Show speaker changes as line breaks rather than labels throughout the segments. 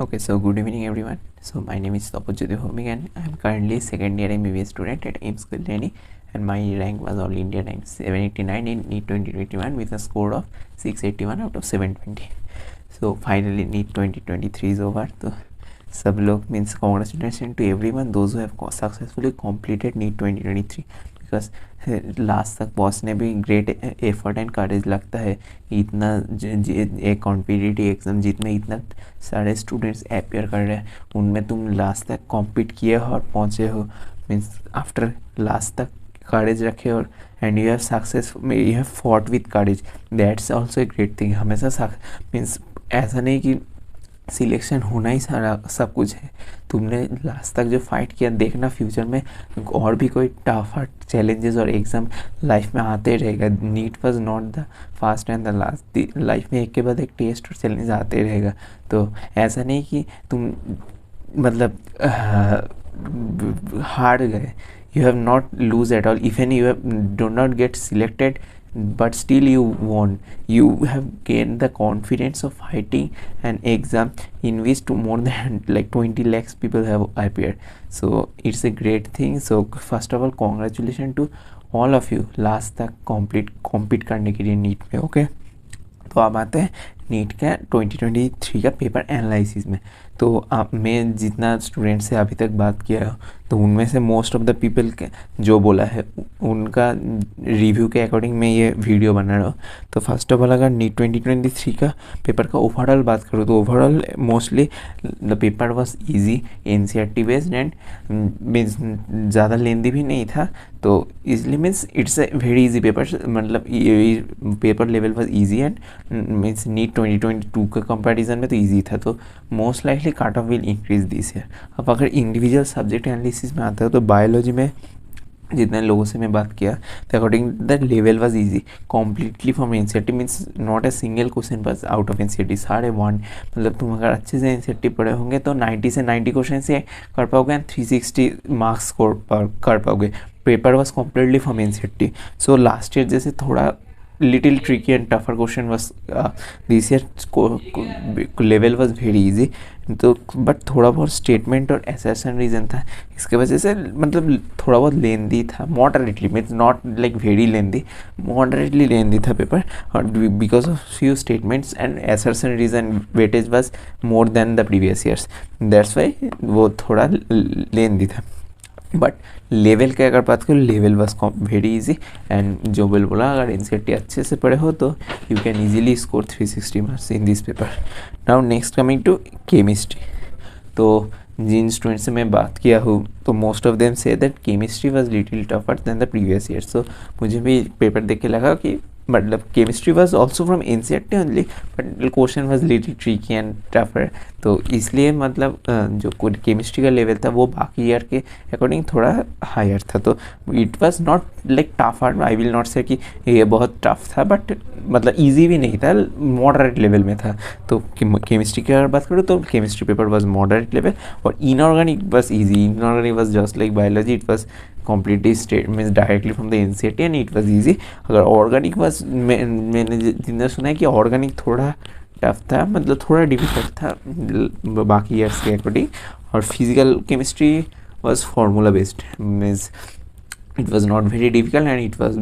Okay, so good evening everyone. So my name is Tapajyoti Bhomik and I am currently second year MBBS student at AIMS Kulkarni, and my rank was All India Times 789 in NEET 2021 with a score of 681 out of 720. So finally NEET 2023 is over. So सब लोग means congratulations to everyone those who have successfully completed NEET 2023 because last तक पहुँचने भी great effort and courage लगता है. इतना एक competitive exam जितने इतना सारे स्टूडेंट्स अपियर कर रहे हैं उनमें तुम लास्ट तक कॉम्पीट किए हो और पहुँचे हो मीन्स आफ्टर लास्ट तक करेज रखे और and you have success you have fought with courage. That's also a great thing. हमेशा मीन्स ऐसा नहीं कि सिलेक्शन होना ही सारा सब कुछ है. तुमने लास्ट तक जो फाइट किया देखना फ्यूचर में और भी कोई टफ चैलेंजेस और एग्ज़ाम लाइफ में आते रहेगा. NEET was not the first and the last. Life में एक के बाद एक टेस्ट और चैलेंज आते रहेगा. तो ऐसा नहीं कि तुम मतलब हार गए. you have not lose at all. Even you have do not get selected but still you won. You have gained the confidence of fighting an exam in which to more than like 20 lakhs people have appeared. So it's a great thing. So first of all congratulations to all of you last तक compete करने के लिए NEET में. Okay तो अब आते हैं NEET का 2023 का पेपर एनालिसिस में. तो आप मैं जितना स्टूडेंट से अभी तक बात किया तो उनमें से मोस्ट ऑफ द पीपल के जो बोला है उनका रिव्यू के अकॉर्डिंग मैं ये वीडियो बना रहा हूँ. तो फर्स्ट ऑफ ऑल अगर नीट 2023 का पेपर का ओवरऑल बात करूँ तो overall mostly the paper was easy, NCERT based and means ज़्यादा लेंदी भी नहीं था. तो इसलिए means it's a very easy paper. मतलब paper level was easy and means NEET 2022 के कंपैरिजन में तो इजी था. तो most likely cut off will increase this year. अब अगर इंडिविजुअल सब्जेक्ट एनालिसिस में आता है तो बायोलॉजी में जितने लोगों से मैं बात किया तो according the level was easy completely from NCERT. Means not a single question बस आउट ऑफ एनसीईआरटी. सारे वन मतलब तुम अगर अच्छे से एनसीईआरटी पढ़े होंगे तो 90 से 90 क्वेश्चन से कर पाओगे एंड 360 मार्क्स स्कोर कर पाओगे. Paper was completely from NCERT. So last year जैसे थोड़ा little tricky and tougher question was this year level was very easy. तो बट थोड़ा बहुत स्टेटमेंट और एसेशन रीज़न था इसके वजह से मतलब थोड़ा बहुत लेंदी था. Moderately means not like very lengthy, moderately lengthy था पेपर. और because of few statements and assertion reason weightage was more than the previous years. That's why वो थोड़ा लेंदी था. बट लेवल की अगर बात करूँ level was very easy and जो बोला अगर एनसीईआरटी अच्छे से पढ़े हो तो you can easily score 360 marks in this paper. Now next coming to chemistry. तो जिन स्टूडेंट से मैं बात किया हूँ तो मोस्ट ऑफ देम से that chemistry was little tougher than the previous year. So मुझे भी पेपर देख के लगा कि मतलब chemistry was also from NCERT only but question was little tricky and tougher. तो इसलिए मतलब जो केमिस्ट्री का लेवल था वो बाकी ईयर के अकॉर्डिंग थोड़ा हायर था. तो it was not like tougher. I will not से कि ये बहुत टफ था बट मतलब इजी भी नहीं था, मॉडरेट लेवल में था. तो केमिस्ट्री की अगर बात करूँ तो chemistry paper was moderate level और inorganic was easy. Inorganic was just like biology. It was completely state means directly from the NCERT and it was easy. अगर ऑर्गेनिक was मैंने जितना सुना है कि ऑर्गेनिक थोड़ा टफ था मतलब थोड़ा डिफिकल्ट था बाकी ईयर्स के अकॉर्डिंग. और physical chemistry was formula based means it was not very difficult and it was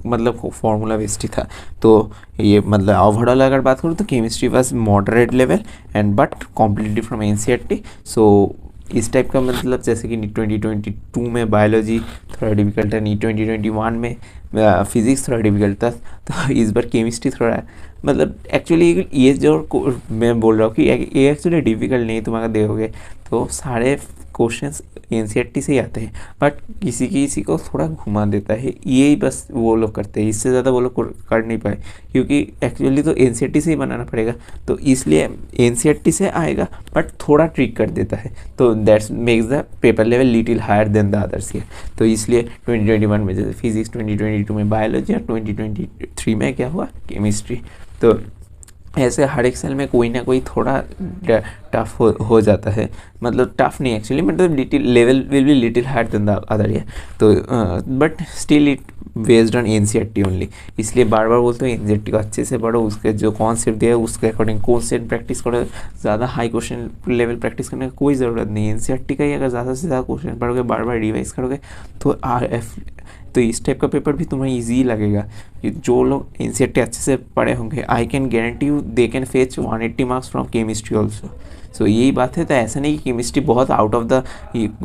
मतलब फार्मूला बेस्ड ही था. तो ये मतलब ओवरऑल अगर बात करूँ तो chemistry was moderate level and but completely from NCERT. So इस टाइप का मतलब जैसे कि नीट 2022 में बायोलॉजी थोड़ा डिफिकल्ट था, नीट 2021 में फिज़िक्स थोड़ा डिफिकल्ट था. तो इस बार केमिस्ट्री थोड़ा मतलब एक्चुअली ये जो मैं बोल रहा हूँ कि ये एक्चुअली डिफिकल्ट नहीं. तुम अगर देखोगे तो सारे क्वेश्चंस एनसीईआरटी से ही आते हैं बट किसी को थोड़ा घुमा देता है. यही बस वो लोग करते हैं, इससे ज़्यादा वो लोग कर नहीं पाए क्योंकि एक्चुअली तो एनसीईआरटी से ही बनाना पड़ेगा. तो इसलिए एनसीईआरटी से आएगा बट थोड़ा ट्रिक कर देता है. तो that's makes the paper level little higher than the others year. तो इसलिए 2021 में जैसे फिजिक्स, 2022 में बायोलॉजी और 2023 में क्या हुआ केमिस्ट्री. तो ऐसे हर एक साल में कोई ना कोई थोड़ा टफ हो जाता है, मतलब टफ नहीं एक्चुअली, मतलब little level will be little higher than the other year, तो but still it based on NCERT only. इसलिए बार बार बोलते हो एनसीईआरटी को अच्छे से पढ़ो, उसके जो कॉन्सेप्ट दिया है उसके अकॉर्डिंग क्वेश्चन प्रैक्टिस करो। ज़्यादा हाई क्वेश्चन लेवल प्रैक्टिस करने की कोई ज़रूरत नहीं है, एनसीईआरटी का ही अगर ज़्यादा से ज़्यादा क्वेश्चन पढ़ोगे, बार बार रिवाइज करोगे, तो RF तो इस टाइप का पेपर भी तुम्हें ईजी लगेगा। जो लोग एनसीईआरटी अच्छे से पढ़े होंगे, I can guarantee you they can fetch 180 marks from chemistry also. So यही बात है। तो ऐसा नहीं कि केमिस्ट्री बहुत आउट ऑफ द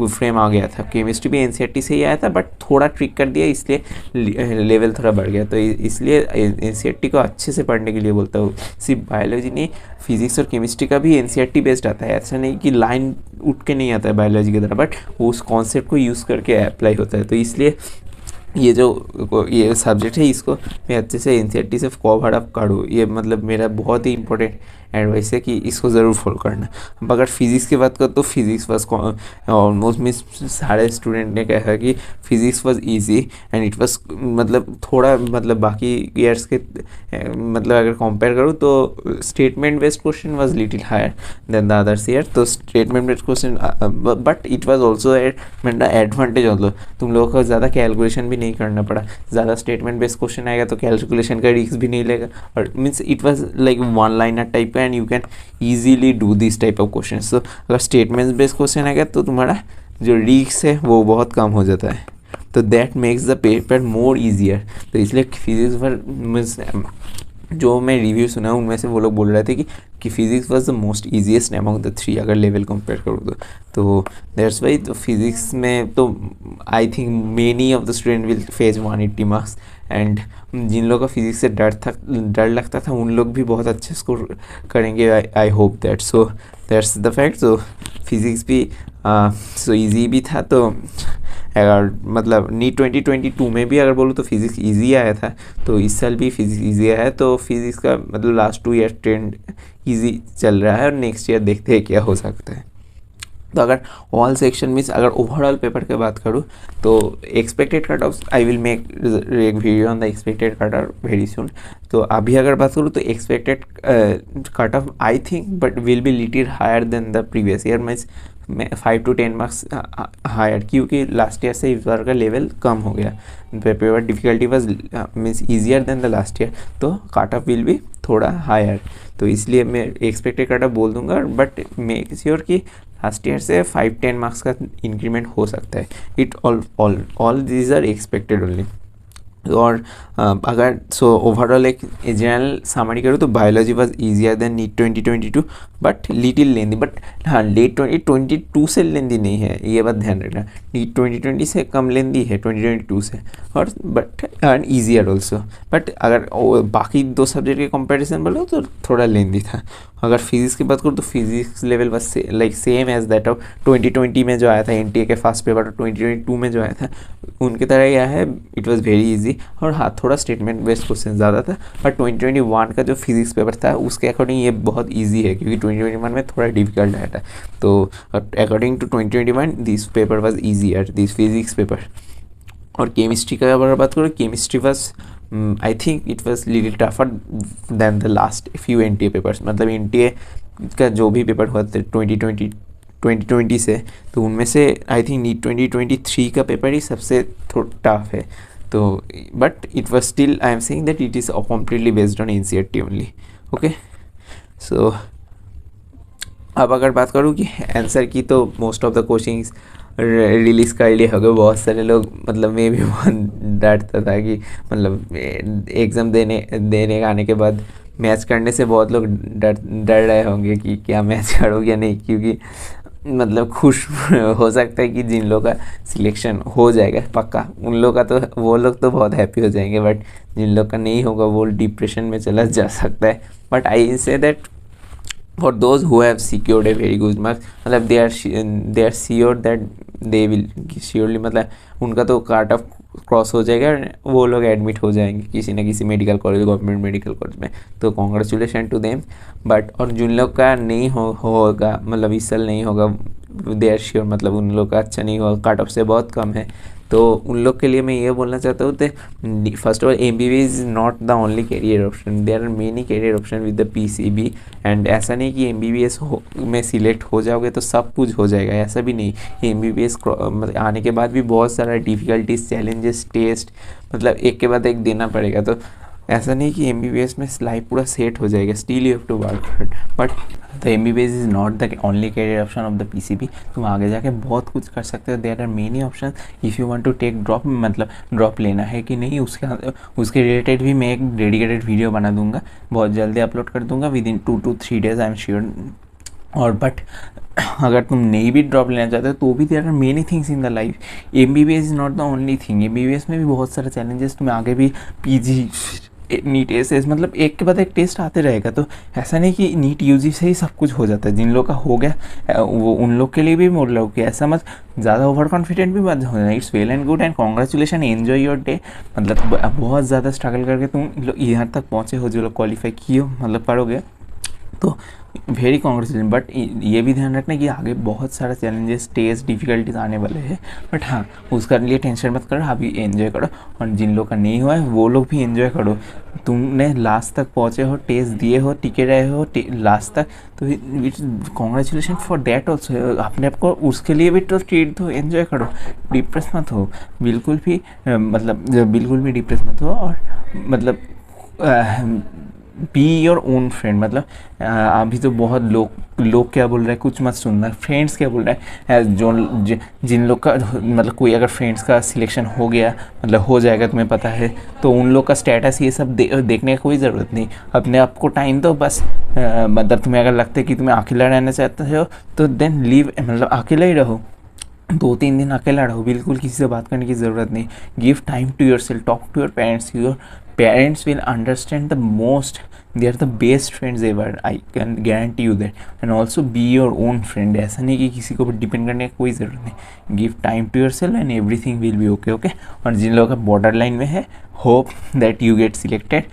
फ्रेम आ गया था, केमिस्ट्री भी एनसीईआरटी से ही आया था, बट थोड़ा ट्रिक कर दिया इसलिए लेवल थोड़ा बढ़ गया। तो इसलिए एनसीईआरटी को अच्छे से पढ़ने के लिए बोलता हूँ। सिर्फ बायोलॉजी नहीं, फिजिक्स और केमिस्ट्री का भी एनसीईआरटी बेस्ड आता है। ऐसा नहीं कि लाइन उठ के नहीं आता है बायोलॉजी की तरह, बट उस कॉन्सेप्ट को यूज़ करके अप्लाई होता है। तो इसलिए ये सब्जेक्ट है, इसको मैं अच्छे से एनसीईआरटी से कवर अप करूँ, ये मतलब मेरा बहुत ही इंपॉर्टेंट एडवाइस है कि इसको ज़रूर फॉलो करना। अब अगर फिज़िक्स की बात करो तो फिज़िक्स वाज ऑलमोस्ट मीन्स सारे स्टूडेंट ने कहा कि physics was easy and it was मतलब थोड़ा मतलब बाकी ईयर्स के मतलब अगर कंपेयर करूँ तो statement based question was little higher than the others year. तो statement based question but it was also advantage, मतलब तुम लोगों को ज़्यादा कैलकुलेशन भी नहीं करना पड़ा। ज़्यादा स्टेटमेंट बेस्ड क्वेश्चन आएगा तो कैलकुलेशन का रिस्क भी नहीं लेगा, और means it was like one liner type का and you can easily do this type of question. तो अगर स्टेटमेंट बेस्ड क्वेश्चन आएगा तो तुम्हारा जो रिस्क है वो बहुत कम हो जाता है, तो that makes the paper more easier. तो इसलिए फिजिक्स पर मीन्स जो मैं रिव्यू सुना उनमें से वो लोग बोल रहे थे कि physics was the most easiest among the three, अगर लेवल कंपेयर करूँ तो दैट्स वाई। तो फिजिक्स में तो I think many of the student will face 180 marks, and जिन लोगों का फिजिक्स से डर लगता था उन लोग भी बहुत अच्छे स्कोर करेंगे, I hope that. So that's the fact. So physics भी सो ईजी भी था। तो अगर मतलब नीट 2022 में भी अगर बोलूँ तो फिज़िक्स इजी आया था, तो इस साल भी फिज़िक्स इजी आया है। तो फिज़िक्स का मतलब लास्ट 2 ईयर ट्रेंड इजी चल रहा है, और नेक्स्ट ईयर देखते हैं क्या हो सकता है। तो अगर ऑल सेक्शन मीन्स अगर ओवरऑल पेपर की बात करूँ तो expected cut off I will make एक video on the expected cut off very soon. तो अभी अगर बात करूँ तो expected cut off I think but will be little higher than the previous year, means 5 to 10 marks higher, क्योंकि last year से इस बार का लेवल कम हो गया। Paper difficulty was means easier than the last year, तो कट ऑफ विल बी थोड़ा हायर। तो इसलिए मैं एक्सपेक्टेड कट ऑफ बोल दूंगा, बट मेक श्योर कि लास्ट ईयर से 5-10 मार्क्स का इंक्रीमेंट हो सकता है। It all these are expected only. और अगर सो ओवरऑल एक जनरल समरी करूँ तो biology was easier than NEET 2022 but little lengthy, but हाँ नीट 2022 से लेंदी नहीं है, ये बात ध्यान रखना। नीट 2020 से कम लेंदी है 2022 से, और but and easier also. But अगर बाकी दो सब्जेक्ट के कंपैरिजन बोलो तो थोड़ा लेंदी था। अगर फिजिक्स की बात करूँ तो फिजिक्स लेवल बस like same as that of 2020 में जो आया था एनटीए के फर्स्ट पेपर, 2022 में जो आया था उनकी तरह यह है। इट वाज वेरी इजी, और हाँ थोड़ा स्टेटमेंट बेस्ड क्वेश्चन ज़्यादा था, बट 2021 का जो फिजिक्स पेपर था उसके अकॉर्डिंग ये बहुत इजी है, क्योंकि 2021 में थोड़ा डिफिकल्ट आया था। तो according to 2021 this paper was easier, this physics paper. और केमिस्ट्री का अगर बात करूँ, chemistry was I think it was little tougher than the last few NTA papers. मतलब एनटीए का जो भी पेपर हुआ था 2020 से, तो उनमें से आई थिंक नीट 2023 का पेपर ही सबसे टफ है। तो but it was still I am saying that it is completely based on NCERT only. Okay, so अब अगर बात करूँ कि आंसर की, तो most of the coachings release कर लिए हो गए। बहुत सारे लोग मतलब मैं भी बहुत डरता था कि मतलब एग्ज़ाम देने आने के बाद मैच करने से बहुत लोग डर रहे होंगे कि क्या मैच करोगे या नहीं, क्योंकि मतलब खुश हो सकता है कि जिन लोगों का सिलेक्शन हो जाएगा पक्का, उन लोग का तो वो लोग तो बहुत हैप्पी हो जाएंगे, बट जिन लोग का नहीं होगा वो डिप्रेशन में चला जा सकता है। But I say that for those who have secured a very good marks, मतलब they are sure that they will surely, मतलब उनका तो काट ऑफ क्रॉस हो जाएगा, वो लोग एडमिट हो जाएंगे किसी ना किसी medical college, government medical college में। तो कॉन्ग्रेचुलेशन टू देम। बट और जिन लोग का नहीं होगा मतलब इस साल नहीं होगा, दे आर श्योर, मतलब उन लोग का अच्छा नहीं होगा, काट ऑफ से बहुत कम है, तो उन लोग के लिए मैं ये बोलना चाहता हूँ कि first of all MBBS is not the only career option, there are many career option with the PCB। And ऐसा नहीं कि MBBS में सिलेक्ट हो जाओगे तो सब कुछ हो जाएगा, ऐसा भी नहीं। MBBS मतलब आने के बाद भी बहुत सारा डिफ़िकल्टीज, चैलेंजेस, टेस्ट मतलब एक के बाद एक देना पड़ेगा। तो ऐसा नहीं कि MBBS में लाइफ पूरा सेट हो जाएगा, still you have to work hard. But the MBBS is not the only career option of the PCB। तुम आगे जाके बहुत कुछ कर सकते हो, there are many option. If you want to take drop, मतलब ड्रॉप लेना है कि नहीं, उसके रिलेटेड भी मैं एक डेडिकेटेड वीडियो बना दूंगा, बहुत जल्दी अपलोड कर दूंगा, with in 2 to 3 days I am sure. और बट अगर तुम नहीं भी ड्रॉप लेना चाहते हो तो भी there are many things in the life. MBBS is not the only thing. MBBS में भी बहुत सारे चैलेंजेस, तुम्हें आगे भी PG, नीट, SS, मतलब एक के बाद एक टेस्ट आते रहेगा। तो ऐसा नहीं कि नीट UG से ही सब कुछ हो जाता है। जिन लोग का हो गया वो उन लोग के लिए भी बोल रहा हूँ कि ऐसा मत ज़्यादा ओवर कॉन्फिडेंट भी मत हो जाना। It's well and good and congratulation, enjoy your day. मतलब बहुत ज़्यादा स्ट्रगल करके तुम यहाँ तक पहुँचे हो, जो लोग क्वालिफाई किए हो, मतलब पढ़ोगे तो वेरी कॉन्ग्रेचुलेशन। बट ये भी ध्यान रखना कि आगे बहुत सारा चैलेंजेस, टेस्ट, डिफिकल्टीज आने वाले हैं। बट हाँ, उसका लिए टेंशन मत करो, अभी एंजॉय करो। और जिन लोग का नहीं हुआ है वो लोग भी एंजॉय करो। तुमने लास्ट तक पहुँचे हो, टेस्ट दिए हो, टिके रहे हो लास्ट तक, तो it's congratulation for that also. अपने आप को उसके लिए भी तो ट्रीट दो, एंजॉय करो, डिप्रेस मत हो बिल्कुल भी। मतलब बिल्कुल भी डिप्रेस मत हो। और मतलब बी योर ओन फ्रेंड। मतलब अभी तो बहुत लोग क्या बोल रहे हैं कुछ मत सुनना, फ्रेंड्स क्या बोल रहे हैं। जिन लोग का मतलब कोई अगर फ्रेंड्स का सिलेक्शन हो गया, मतलब हो जाएगा, तुम्हें पता है, तो उन लोग का स्टेटस ये सब देखने की कोई ज़रूरत नहीं। अपने आप को टाइम दो बस। मतलब तुम्हें अगर लगता है कि तुम्हें अकेला रहना चाहते हो तो देन लीव, मतलब अकेला ही रहो, 2-3 दिन अकेला रहो, बिल्कुल किसी से बात करने की ज़रूरत नहीं। Give time to yourself, talk to your parents. Your parents will understand the most, they are the best friends ever, I can guarantee you that. And also be your own friend. ऐसा नहीं कि किसी को depend करने की कोई ज़रूरत नहीं। Give time to yourself and everything will be okay. Okay. और जिन लोगों का बॉर्डर लाइन में है, hope that you get selected.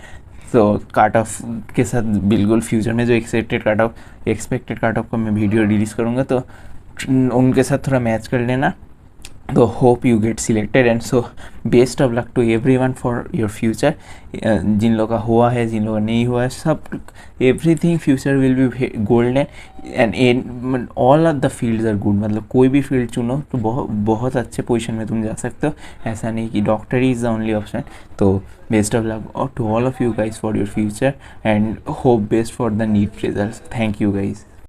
तो कट ऑफ के साथ बिल्कुल फ्यूचर में जो एक्सपेक्टेड कट ऑफ का मैं वीडियो रिलीज़ करूँगा, तो उनके साथ थोड़ा मैच कर लेना। तो hope you get selected and so best of luck to everyone for your future. जिन लोगों का हुआ है, जिन लोगों का नहीं हुआ है, सब everything future will be golden and all of the fields are good. मतलब कोई भी फील्ड चुनो तो बहुत अच्छे पोजीशन में तुम जा सकते हो। ऐसा नहीं कि डॉक्टरी इज़ द ओनली ऑप्शन। तो best of luck to all of you guys for your future and hope best for the NEET result. Thank you guys.